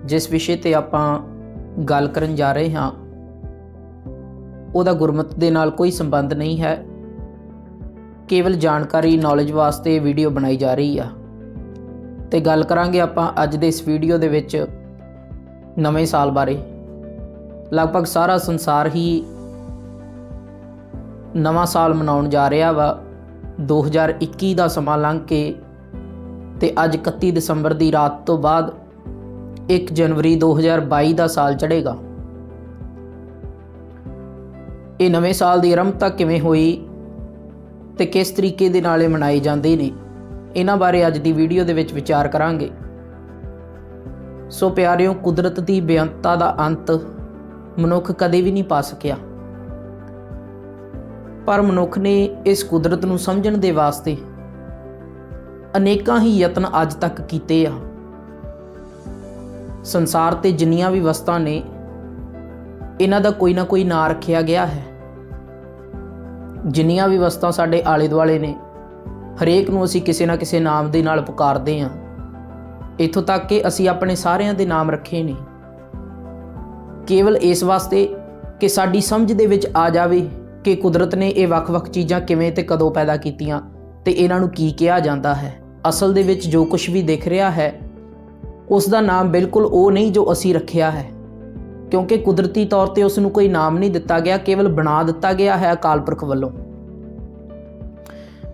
जिस विषय ते आपां गल करन जा रहे हाँ उहदा गुरमत दे नाल कोई संबंध नहीं है, केवल जानकारी नॉलेज वास्ते वीडियो बनाई जा रही आ। ते गल करांगे आपां अज दे इस वीडियो दे विच नवें साल बारे। लगभग सारा संसार ही नवां साल मनाउण जा रहा वा। 2021 का समा लंघ के ते अज 31 दसंबर की रात तो बाद 1 जनवरी 2022 का साल चढ़ेगा। ये नवें साल की आरंभता किवें होई ते किस तरीके दे नाल मनाए जांदे ने, इन्हां बारे अज दी वीडियो दे विच विचार करांगे। सो प्यारिओ, कुदरत की बेअंतता का अंत मनुख कदे भी नहीं पा सकिया, पर मनुख ने इस कुदरत नूं समझण दे वास्ते अनेकां ही यतन अज तक कीते आ। संसार ते जिन्नियां भी वस्तां ने इन्हां दा कोई ना कोई नाम रखिया गया है। जिन्नियां भी वस्तां साडे आले दुआले ने हरेक नूं असीं किसी ना किसी नाम दे नाल पुकारदे हां। इत्थों तक कि असीं अपने सारियां दे नाम रखे ने केवल इस वास्ते कि साडी समझ दे विच आ जावे कि कुदरत ने ये वख-वख चीज़ां किवें ते कदों पैदा कीतियां ते इन्हां नूं की कहा जाता है। असल दे विच जो कुछ भी दिख रहा है उसका नाम बिल्कुल वो नहीं जो असी रखिया है, क्योंकि कुदरती तौर पर उसनूं कोई नाम नहीं दिता गया, केवल बना दिता गया है अकाल पुरख वल्लों।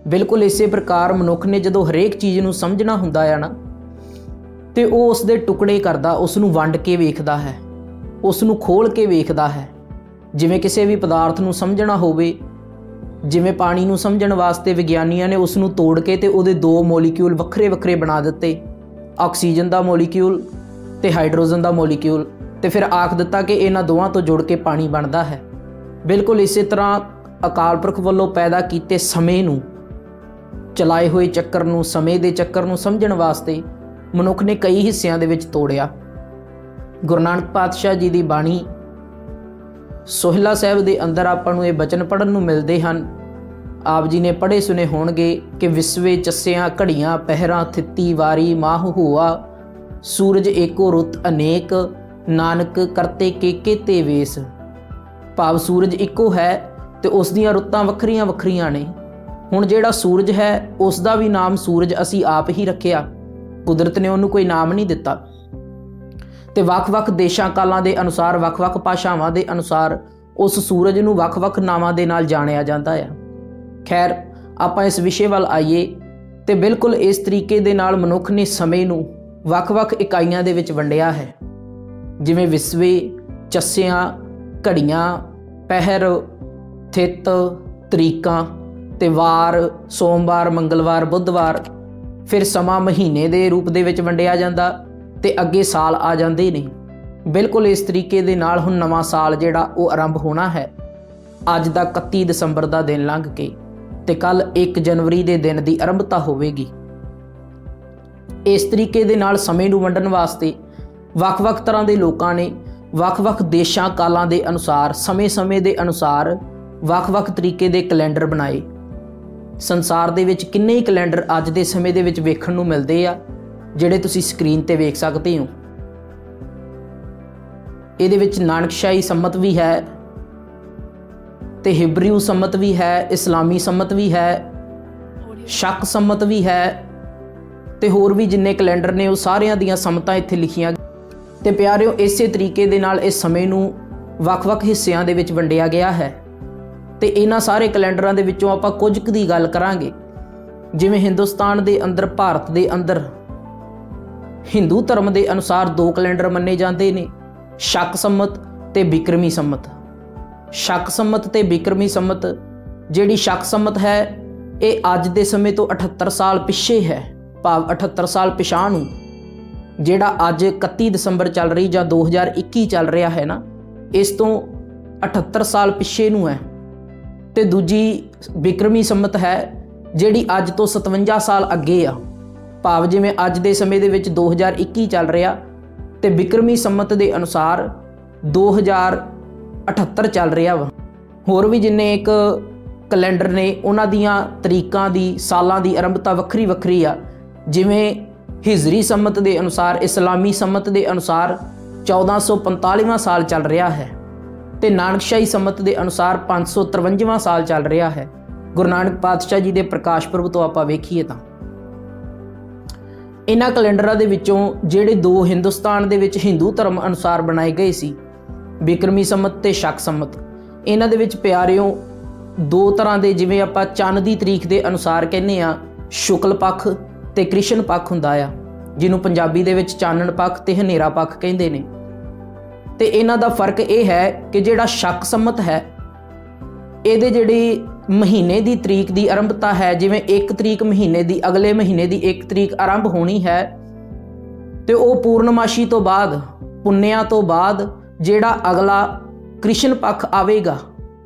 बिल्कुल इस प्रकार मनुख ने जदों हरेक चीज़ नूं समझना हुंदा है ना तो वो उसके टुकड़े करदा, उसनूं वंड के वेखदा है, उसनूं खोल के वेखदा है। जिवें किसी भी पदार्थ नूं समझना होवे, जिवें पानी नूं समझण वास्ते विग्यानियां ने उसनूं तोड़ के ते उहदे 2 मोलीक्यूल वक्रे वक्रे बना दिते, ऑक्सीजन का मोलीक्यूल ते हाइड्रोजन का मोलीक्यूल, ते फिर आख दिता कि इन्हां दोवां तो जुड़ के पानी बनता है। बिल्कुल इस तरह अकाल पुरख वल्लों पैदा कीते समय नूं, चलाए हुए चक्कर नूं, समय दे चक्कर नूं समझण वास्ते मनुख ने कई हिस्सिਆਂ ਦੇ ਵਿੱਚ ਤੋੜਿਆ। गुरु नानक पातशाह जी की बाणी सोहिला साहब के अंदर आपां नूं ये बचन पढ़न नूं मिलते हैं। आप जी ने पढ़े सुने होणगे कि विसवे चस्सियां घड़ियां पहरां थित्ती वारी माह हुआ, सूरज एको रुत अनेक नानक करते के ते वेस। भाव सूरज इको है तो उस दियां रुत्तां वखरियां वखरियां ने। हुण जिहड़ा सूरज है उसका भी नाम सूरज असी आप ही रखिया, कुदरत ने उन्होंने कोई नाम नहीं दिता। तो वख-वख देशां कालां दे अनुसार, वख-वख भाषावां दे अनुसार उस सूरज नूं वख-वख नामां दे नाल जाणिया जाता है। खैर आपां इस विषय वाल आईए तो बिल्कुल इस तरीके दे नाल मनुख ने समय नूं वख-वख इकाइयां दे विच वंडिया है। जिवें विसवे, चस्सियां, घड़ियां, पहर, थित, तरीकां ते वार, सोमवार, मंगलवार, बुधवार, फिर समा महीने के रूप दे विच वंडिया जांदा ते अगे साल आ जाते ने। बिल्कुल इस तरीके दे नाल हुण नवां साल जिहड़ा वो आरंभ होना है। अज दा 31 दसंबर का दिन लंघ के ते कल 1 जनवरी के दिन की आरंभता होवेगी। इस तरीके दे नाल समय नूं वंडण वास्ते वख-वख तरह के लोगों ने वख-वख देशां कालां दे अनुसार, समय समय के अनुसार वख-वख तरीके दे कैलेंडर बनाए। संसार दे विच किन्ने ही कैलेंडर अज दे समय दे विच वेखण नूं मिलदे आ, जिहड़े तुसीं स्क्रीन ते वेख सकते हो। इहदे विच नानकशाही सम्मत भी है ते हिब्रू सम्मत भी है, इस्लामी सम्मत भी है, शक सम्मत भी है ते होर भी जिन्ने कैलेंडर ने वो सारियां दियां सम्मतां इत्थे लिखियां। ते प्यारिओ, इसे तरीके दे नाल इस समय नूं वख-वख हिस्सिਆਂ दे विच वंडिया गया है। तो इन्हां सारे कैलेंडरां दे विचों आपां कुछ क दी गल करांगे। जिवें हिंदुस्तान दे अंदर, भारत दे अंदर हिंदू धर्म के अनुसार 2 कैलेंडर मन्ने जाते हैं, शक सम्मत ते बिक्रमी सम्मत। शक सम्मत ते बिक्रमी सम्मत, जिहड़ी शक सम्मत है ये अज दे समय तो 78 साल पिछे है, भाव 78 साल पिछां नूं, जिहड़ा अज 31 दसंबर चल रही जां 2021 चल रहा है ना, इस तो 78 साल पिछे नूं है। ते दूजी बिक्रमी सम्मत है जिहड़ी अज तो 57 साल अगे आ, भाव जिवें अज दे समय दे विच 2021 चल रहा तो बिक्रमी सम्मत के अनुसार 2078 चल रहा वा। होर भी जिन्ने एक कैलेंडर ने उन्हां दियां तरीकां दी, सालां दी आरंभता वक्री वक्री आ। जिवें हिजरी संमत के अनुसार, इस्लामी संमत के अनुसार 1445वां साल चल रहा है तो नानकशाही संमत के अनुसार 553वां साल चल रहा है। गुरु नानक पातशाह जी के प्रकाश पुरब तो आप वेखीए तां इन्हां कैलेंडरां दे विचों जिहड़े दो हिंदुस्तान दे विच हिंदू धर्म अनुसार बनाए गए सी, बिक्रमी संमत ते शक संमत, इन्हां दे विच प्यारियों दो तरह के, जिवें आपां चंद दी तरीक के अनुसार कहने आ शुक्ल पक्ष ते कृष्ण पक्ष हुंदा आ, जिन्हों पंजाबी दे विच चानण पक्ष ते हनेरा पक्ष कहंदे ने। ते इन्हां दा फर्क यह है कि जिहड़ा शक संमत है इहदे जिहड़ी महीने की तरीक की आरंभता है, जिवें 1 तरीक महीने की अगले महीने की 1 तरीक आरंभ होनी है तो वह पूर्णमाशी तो बाद, पुन्निया तो बाद जिहड़ा अगला कृष्ण पक्ष आवेगा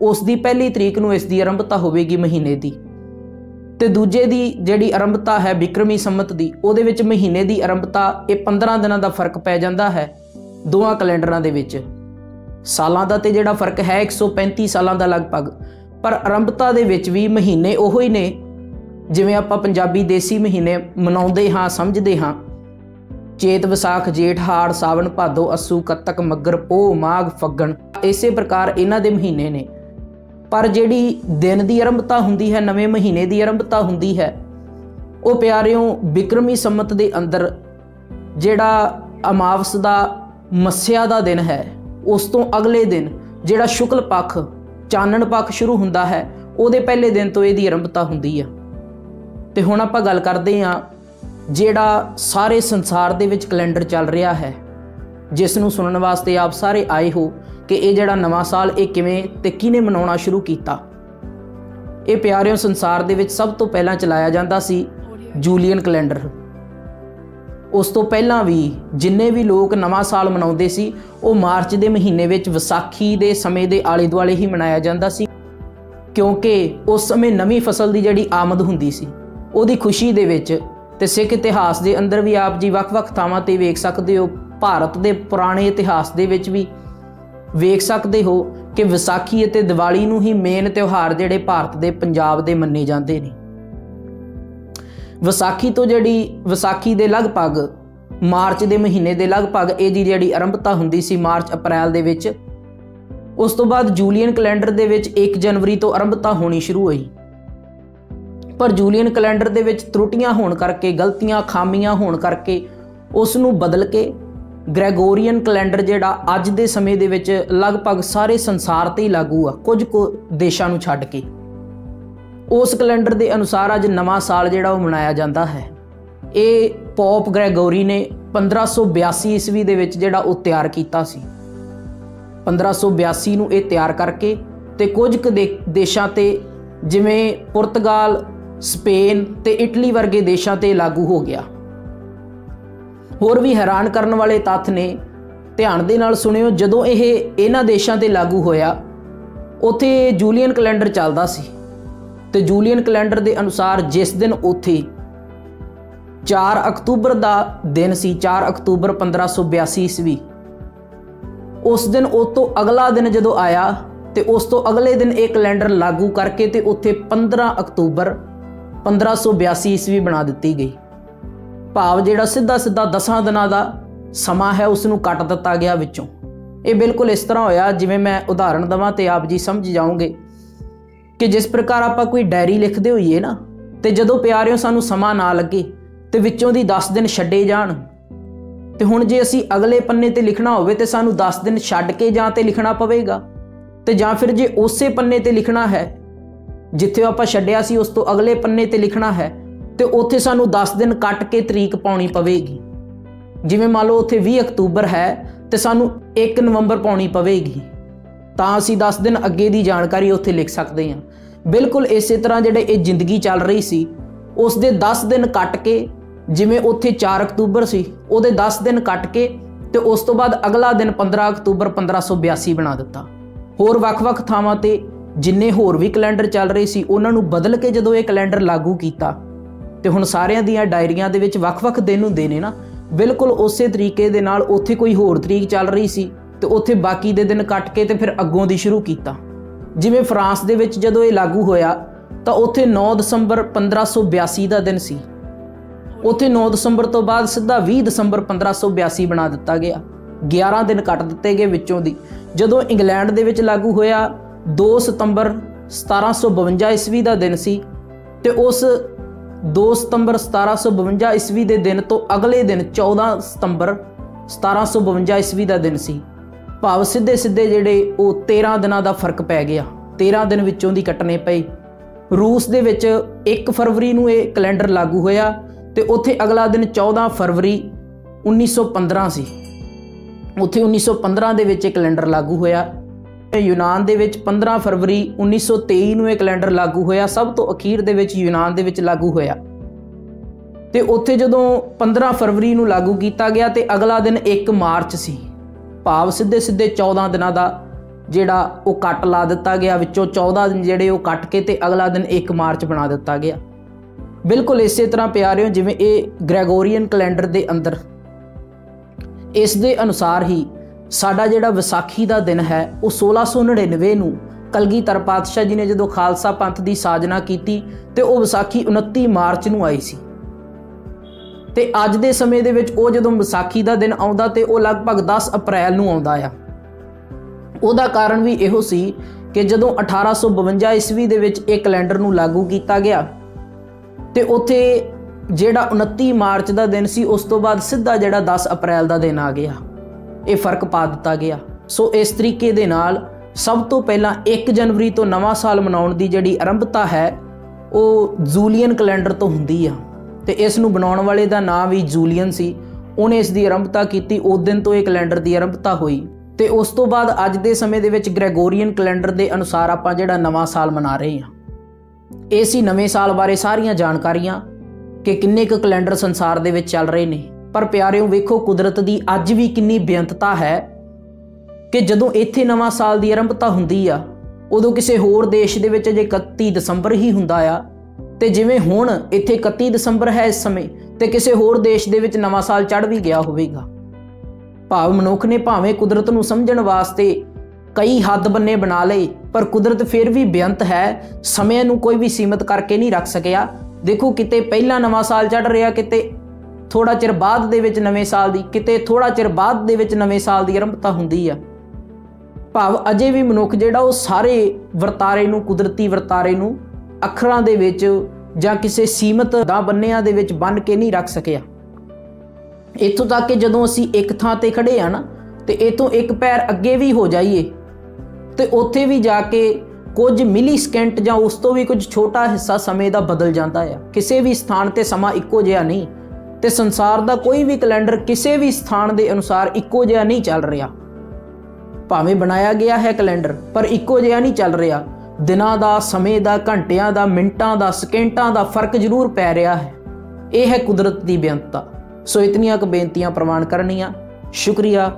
उस दी पहली तरीक नूं इसकी आरंभता होवेगी महीने की। तो दूजे की जिहड़ी आरंभता है बिक्रमी संमत की, उहदे विच महीने की आरंभता ये 15 दिनों का फर्क पै जाता है दोवां कैलेंडरां दे विच। सालां दा ते जिहड़ा फर्क है 135 सालां दा लगभग, पर आरंभता दे विच भी महीने ओहो ही ने जिवें आपां पंजाबी देसी महीने मनाउंदे हां, समझदे हां। चेत, विसाख, जेठ, हाड़, सावन, भादो, अस्सू, कत्तक, मग्गर, पोह, माघ, फग्गण, इसे प्रकार इन्हां दे महीने ने। पर जिहड़ी दिन की आरंभता हुंदी है, नवें महीने की आरंभता हुंदी है, वो प्यारियों बिक्रमी संमत के अंदर जिहड़ा अमावस का मस्या का दिन है, उस तो अगले दिन जिहड़ा शुक्ल पक्ष चानण पक्ष शुरू हुंदा है, उहदे पहले दिन तो इहदी आरंभता हुंदी है। ते हुण आपां गल करदे हां जिहड़ा सारे संसार दे विच कैलेंडर चल रहा है, जिस नूं सुनन वास्ते आप सारे आए हो कि ये जिहड़ा नवां साल ये किवें ते किहने मनाउणा शुरू कीता। ये प्यारियों संसार दे विच सब तो पहलां चलाया जांदा सी जूलीयन कैलेंडर। उस तो पहलां भी जिन्ने भी लोग नवां साल मनाउंदे सी वो मार्च के महीने विच विसाखी के समय के आले दुआले ही मनाया जाता सी, क्योंकि उस समय नवीं फसल की जिहड़ी आमद हुंदी सी उहदी खुशी दे विच। ते सिख इतिहास के अंदर भी आप जी वख-वख थावां ते वेख सकते हो, भारत के पुराने इतिहास दे विच भी वेख सकते हो कि विसाखी अते दिवाली नूं ही मेन त्यौहार जिहड़े भारत के पंजाब दे मन्ने जाते हैं। विसाखी तो जिहड़ी विसाखी दे लगभग मार्च के महीने के लगभग इहदी जिहड़ी आरंभता हुंदी सी मार्च अप्रैल दे विच। उस तो बाद जूलीयन कैलेंडर दे विच 1 जनवरी तो आरंभता होनी शुरू हुई, पर जूलीयन कैलेंडर दे विच त्रुटियां होण करके, गलतियां खामियां होण करके उस नूं बदल के ग्रैगोरीयन कैलेंडर जिहड़ा अज दे समय दे विच लगभग सारे संसार ते ही लागू आ, कुछ देशां नूं छड्ड के। उस कैलेंडर के अनुसार अज नवां साल जिहड़ा वो मनाया जाता है। ये पोप ग्रैगोरी ने 1582 ईस्वी दे विच जिहड़ा वो तैयार कीता सी। 1582 नूं ये तैयार करके ते कुछ देशां ते जिवें पुर्तगाल, स्पेन ते इटली वर्गे देशां ते लागू हो गया। होर भी हैरान करन वाले तत्थ ने, ध्यान दे नाल सुनियो, जदों ये इन्हां देशां ते लागू होया उत्थे जूलीयन कैलेंडर चलदा सी। तो जूलीयन कैलेंडर के अनुसार जिस दिन उत्थे 4 अक्तूबर का दिन सी, 4 अक्तूबर 1582 ईस्वी, उस दिन उस तो अगला दिन जदों आया तो उस तो अगले दिन एक कैलेंडर लागू करके ते उत्थे 15 अक्तूबर 1582 ईस्वी बना दी गई। भाव जिहड़ा सीधा सीधा 10 दिनों का समा है उसनूं कट दिता गया विचों। ये बिल्कुल इस तरह होया जिवें मैं उदाहरण देवां ते आप जी समझ जाओगे कि जिस प्रकार आप कोई डायरी लिखते होइए ना, तो जदों प्यारियों सानू समा ना लगे तो विचों दी 10 दिन छड्डे जाण, तो हुण जे असी अगले पन्ने ते लिखना होवे तो सानू 10 दिन छड्ड के जां ते लिखना पवेगा, तो जां फिर जे उसे पन्ने ते लिखना है जिथे आपां छड्डिया सी उस तो अगले पन्ने ते लिखना है तो उत्थे सानू 10 दिन कट के तरीक पाउणी पवेगी। जिवें मान लो उत्थे 20 अक्तूबर है तो सानू 1 नवंबर पाउणी पवेगी, तां असीं 10 दिन अगे की जानकारी उत्थे लिख सकते हैं। बिल्कुल इस तरह जिहड़े ये जिंदगी चल रही सी उस दे 10 दिन कट के, जिवें उत्थे 4 अक्तूबर सी उहदे 10 दिन कट के तो उस तो बाद अगला दिन 15 अक्तूबर 1582 बना दिता। होर वख-वख थावां ते जिन्ने होर भी कैलेंडर चल रहे सी उन्हां नूं बदल के जदों ये कैलेंडर लागू कीता तो हुण सारियां दीयां डायरियां दे विच वख-वख दिन हुंदे ने ना, बिल्कुल उस तरीके दे नाल उत्थे कोई होर तरीक चल रही सी तो उत्थे बाकी दे दिन कट के तो फिर अगों दी शुरू कीता। जिवें फ्रांस दे विच जदों ये लागू होया तो उत्थे 9 दसंबर 1582 का दिन सी, ਉੱਥੇ 9 ਦਸੰਬਰ ਤੋਂ ਬਾਅਦ ਸਿੱਧਾ 20 ਦਸੰਬਰ 1582 ਬਣਾ ਦਿੱਤਾ ਗਿਆ। 11 ਦਿਨ ਕੱਟ ਦਿੱਤੇ ਗਏ ਵਿੱਚੋਂ ਦੀ। ਜਦੋਂ ਇੰਗਲੈਂਡ ਦੇ ਵਿੱਚ ਲਾਗੂ ਹੋਇਆ 2 ਸਤੰਬਰ 1752 ਈਸਵੀ ਦਾ ਦਿਨ ਸੀ, ਤੇ ਉਸ 2 ਸਤੰਬਰ 1752 ਈਸਵੀ ਦੇ ਦਿਨ ਤੋਂ ਅਗਲੇ ਦਿਨ 14 ਸਤੰਬਰ 1752 ਈਸਵੀ ਦਾ ਦਿਨ ਸੀ। ਭਾਵ ਸਿੱਧੇ ਜਿਹੜੇ ਉਹ 13 ਦਿਨਾਂ ਦਾ ਫਰਕ ਪੈ ਗਿਆ। 13 ਦਿਨ ਵਿੱਚੋਂ ਦੀ ਕੱਟਣੇ ਪਏ। ਰੂਸ ਦੇ ਵਿੱਚ 1 ਫਰਵਰੀ ਨੂੰ ਇਹ ਕੈਲੰਡਰ ਲਾਗੂ ਹੋਇਆ, ਤੇ ਉੱਥੇ ਅਗਲਾ ਦਿਨ 14 ਫਰਵਰੀ 1915 ਸੀ। ਉੱਥੇ 1915 ਦੇ ਵਿੱਚ ਇਹ ਕੈਲੰਡਰ ਲਾਗੂ ਹੋਇਆ। ਯੂਨਾਨ ਦੇ ਵਿੱਚ 15 ਫਰਵਰੀ 1923 ਨੂੰ ਇਹ ਕੈਲੰਡਰ ਲਾਗੂ ਹੋਇਆ। ਸਭ ਤੋਂ ਅਖੀਰ ਦੇ ਵਿੱਚ ਯੂਨਾਨ ਦੇ ਵਿੱਚ ਲਾਗੂ ਹੋਇਆ। ਤੇ ਉੱਥੇ ਜਦੋਂ 15 ਫਰਵਰੀ ਨੂੰ ਲਾਗੂ ਕੀਤਾ ਗਿਆ ਤੇ ਅਗਲਾ ਦਿਨ 1 ਮਾਰਚ ਸੀ। ਭਾਵ ਸਿੱਧੇ 14 ਦਿਨਾਂ ਦਾ ਜਿਹੜਾ ਉਹ ਕੱਟ ਲਾ ਦਿੱਤਾ ਗਿਆ। ਵਿੱਚੋਂ 14 ਦਿਨ ਜਿਹੜੇ ਉਹ ਕੱਟ ਕੇ ਤੇ ਅਗਲਾ ਦਿਨ 1 ਮਾਰਚ ਬਣਾ ਦਿੱਤਾ ਗਿਆ। ਬਿਲਕੁਲ ਇਸੇ ਤਰ੍ਹਾਂ ਪਿਆਰਿਓ, ਜਿਵੇਂ ਇਹ ਗ੍ਰੈਗੋਰੀਅਨ ਕੈਲੰਡਰ ਦੇ ਅੰਦਰ ਇਸ ਦੇ ਅਨੁਸਾਰ ਹੀ ਸਾਡਾ ਜਿਹੜਾ ਵਿਸਾਖੀ ਦਾ ਦਿਨ ਹੈ ਉਹ 1699 ਨੂੰ ਕਲਗੀਧਰ ਪਾਤਸ਼ਾਹ ਜੀ ਨੇ ਜਦੋਂ ਖਾਲਸਾ ਪੰਥ ਦੀ ਸਾਜਨਾ ਕੀਤੀ ਤੇ ਉਹ ਵਿਸਾਖੀ 29 ਮਾਰਚ ਨੂੰ ਆਈ ਸੀ। ਤੇ ਅੱਜ ਦੇ ਸਮੇਂ ਦੇ ਵਿੱਚ ਉਹ ਜਦੋਂ ਵਿਸਾਖੀ ਦਾ ਦਿਨ ਆਉਂਦਾ ਤੇ ਉਹ ਲਗਭਗ 10 ਅਪ੍ਰੈਲ ਨੂੰ ਆਉਂਦਾ ਆ। ਉਹਦਾ ਕਾਰਨ ਵੀ ਇਹੋ ਸੀ ਕਿ ਜਦੋਂ 1852 ਈਸਵੀ ਦੇ ਵਿੱਚ ਇਹ ਕੈਲੰਡਰ ਨੂੰ ਲਾਗੂ ਕੀਤਾ ਗਿਆ ਤੇ ਉੱਥੇ ਜਿਹੜਾ 29 ਮਾਰਚ ਦਾ ਦਿਨ ਸੀ, ਉਸ ਤੋਂ ਬਾਅਦ ਸਿੱਧਾ ਜਿਹੜਾ 10 ਅਪ੍ਰੈਲ ਦਾ ਦਿਨ ਆ ਗਿਆ। ਇਹ ਫਰਕ ਪਾ ਦਿੱਤਾ ਗਿਆ। ਸੋ ਇਸ ਤਰੀਕੇ ਦੇ ਨਾਲ ਸਭ ਤੋਂ ਪਹਿਲਾਂ 1 ਜਨਵਰੀ ਤੋਂ ਨਵਾਂ ਸਾਲ ਮਨਾਉਣ ਦੀ ਜਿਹੜੀ ਆਰੰਭਤਾ ਹੈ ਉਹ ਜੂਲੀਅਨ ਕੈਲੰਡਰ ਤੋਂ ਹੁੰਦੀ ਆ, ਤੇ ਇਸ ਨੂੰ ਬਣਾਉਣ ਵਾਲੇ ਦਾ ਨਾਮ ਵੀ ਜੂਲੀਅਨ ਸੀ। ਉਹਨੇ ਇਸ ਦੀ ਆਰੰਭਤਾ ਕੀਤੀ। ਉਸ ਦਿਨ ਤੋਂ ਇਹ ਕੈਲੰਡਰ ਦੀ ਆਰੰਭਤਾ ਹੋਈ ਤੇ ਉਸ ਤੋਂ ਬਾਅਦ ਅੱਜ ਦੇ ਸਮੇਂ ਦੇ ਵਿੱਚ ਗ੍ਰੈਗੋਰੀਅਨ ਕੈਲੰਡਰ ਦੇ ਅਨੁਸਾਰ ਆਪਾਂ ਜਿਹੜਾ ਨਵਾਂ ਸਾਲ ਮਨਾ ਰਹੇ ਹਾਂ। ਇਹ ਸੀ ਨਵੇਂ ਸਾਲ ਬਾਰੇ ਸਾਰੀਆਂ ਜਾਣਕਾਰੀਆਂ ਕਿ ਕਿੰਨੇ ਕੁ ਕੈਲੰਡਰ ਸੰਸਾਰ ਦੇ ਵਿੱਚ ਚੱਲ ਰਹੇ ਨੇ। ਪਰ ਪਿਆਰਿਓ ਵੇਖੋ, ਕੁਦਰਤ ਦੀ ਅੱਜ ਵੀ ਕਿੰਨੀ ਬੇਅੰਤਤਾ ਹੈ ਕਿ ਜਦੋਂ ਇੱਥੇ ਨਵਾਂ ਸਾਲ ਦੀ ਆਰੰਭਤਾ ਹੁੰਦੀ ਆ ਉਦੋਂ ਕਿਸੇ ਹੋਰ ਦੇਸ਼ ਦੇ ਵਿੱਚ ਅਜੇ 31 ਦਸੰਬਰ ਹੀ ਹੁੰਦਾ ਆ, ਤੇ ਜਿਵੇਂ ਹੁਣ ਇੱਥੇ 31 ਦਸੰਬਰ ਹੈ ਇਸ ਸਮੇਂ, ਤੇ ਕਿਸੇ ਹੋਰ ਦੇਸ਼ ਦੇ ਵਿੱਚ ਨਵਾਂ ਸਾਲ ਚੜ੍ਹ ਵੀ ਗਿਆ ਹੋਵੇਗਾ। ਭਾਵ ਮਨੁੱਖ ਨੇ ਭਾਵੇਂ ਕੁਦਰਤ ਨੂੰ ਸਮਝਣ ਵਾਸਤੇ ਕਈ ਹੱਦ ਬੰਨੇ ਬਣਾ ਲਏ, ਪਰ ਕੁਦਰਤ ਫਿਰ ਵੀ ਬੇਅੰਤ ਹੈ। ਸਮੇਂ ਨੂੰ ਕੋਈ ਵੀ ਸੀਮਤ ਕਰਕੇ ਨਹੀਂ ਰੱਖ ਸਕਿਆ। ਦੇਖੋ, ਕਿਤੇ ਪਹਿਲਾਂ ਨਵਾਂ ਸਾਲ ਚੜ੍ਹ ਰਿਹਾ, ਕਿਤੇ ਥੋੜਾ ਚਿਰ ਬਾਅਦ ਦੇ ਵਿੱਚ ਨਵੇਂ ਸਾਲ ਦੀ, ਕਿਤੇ ਥੋੜਾ ਚਿਰ ਬਾਅਦ ਦੇ ਵਿੱਚ ਨਵੇਂ ਸਾਲ ਦੀ ਆਰੰਭਤਾ ਹੁੰਦੀ ਆ। ਭਾਵ ਅਜੇ ਵੀ ਮਨੁੱਖ ਜਿਹੜਾ ਉਹ ਸਾਰੇ ਵਰਤਾਰੇ ਨੂੰ, ਕੁਦਰਤੀ ਵਰਤਾਰੇ ਨੂੰ ਅੱਖਰਾਂ ਦੇ ਵਿੱਚ ਜਾਂ ਕਿਸੇ ਸੀਮਤ ਦਾ ਬੰਨਿਆਂ ਦੇ ਵਿੱਚ ਬੰਨ੍ਹ ਕੇ ਨਹੀਂ ਰੱਖ ਸਕਿਆ। ਇੱਥੋਂ ਤੱਕ ਕਿ ਜਦੋਂ ਅਸੀਂ ਇੱਕ ਥਾਂ ਤੇ ਖੜੇ ਆ ਨਾ, ਤੇ ਇਥੋਂ ਇੱਕ ਪੈਰ ਅੱਗੇ ਵੀ ਹੋ ਜਾਈਏ ਤੇ ਉੱਥੇ ਵੀ ਜਾ ਕੇ ਕੁਝ ਮਿਲੀ ਸਕਿੰਟ ਜਾਂ ਉਸ ਤੋਂ ਵੀ ਕੁਝ ਛੋਟਾ ਹਿੱਸਾ ਸਮੇਂ ਦਾ ਬਦਲ ਜਾਂਦਾ ਆ। ਕਿਸੇ ਵੀ ਸਥਾਨ ਤੇ ਸਮਾਂ ਇੱਕੋ ਜਿਹਾ ਨਹੀਂ, ਤੇ ਸੰਸਾਰ ਦਾ ਕੋਈ ਵੀ ਕੈਲੰਡਰ ਕਿਸੇ ਵੀ ਸਥਾਨ ਦੇ ਅਨੁਸਾਰ ਇੱਕੋ ਜਿਹਾ ਨਹੀਂ ਚੱਲ ਰਿਹਾ। ਭਾਵੇਂ ਬਣਾਇਆ ਗਿਆ ਹੈ ਕੈਲੰਡਰ, ਪਰ ਇੱਕੋ ਜਿਹਾ ਨਹੀਂ ਚੱਲ ਰਿਹਾ। ਦਿਨਾਂ ਦਾ, ਸਮੇਂ ਦਾ, ਘੰਟਿਆਂ ਦਾ, ਮਿੰਟਾਂ ਦਾ, ਸਕਿੰਟਾਂ ਦਾ ਫਰਕ ਜ਼ਰੂਰ ਪੈ ਰਿਹਾ ਹੈ। ਇਹ ਹੈ ਕੁਦਰਤ ਦੀ ਬੇਅੰਤਤਾ। ਸੋ ਇਤਨੀਆਂ ਕੁ ਬੇਨਤੀਆਂ ਪ੍ਰਵਾਨ ਕਰਨੀਆਂ। ਸ਼ੁਕਰੀਆ।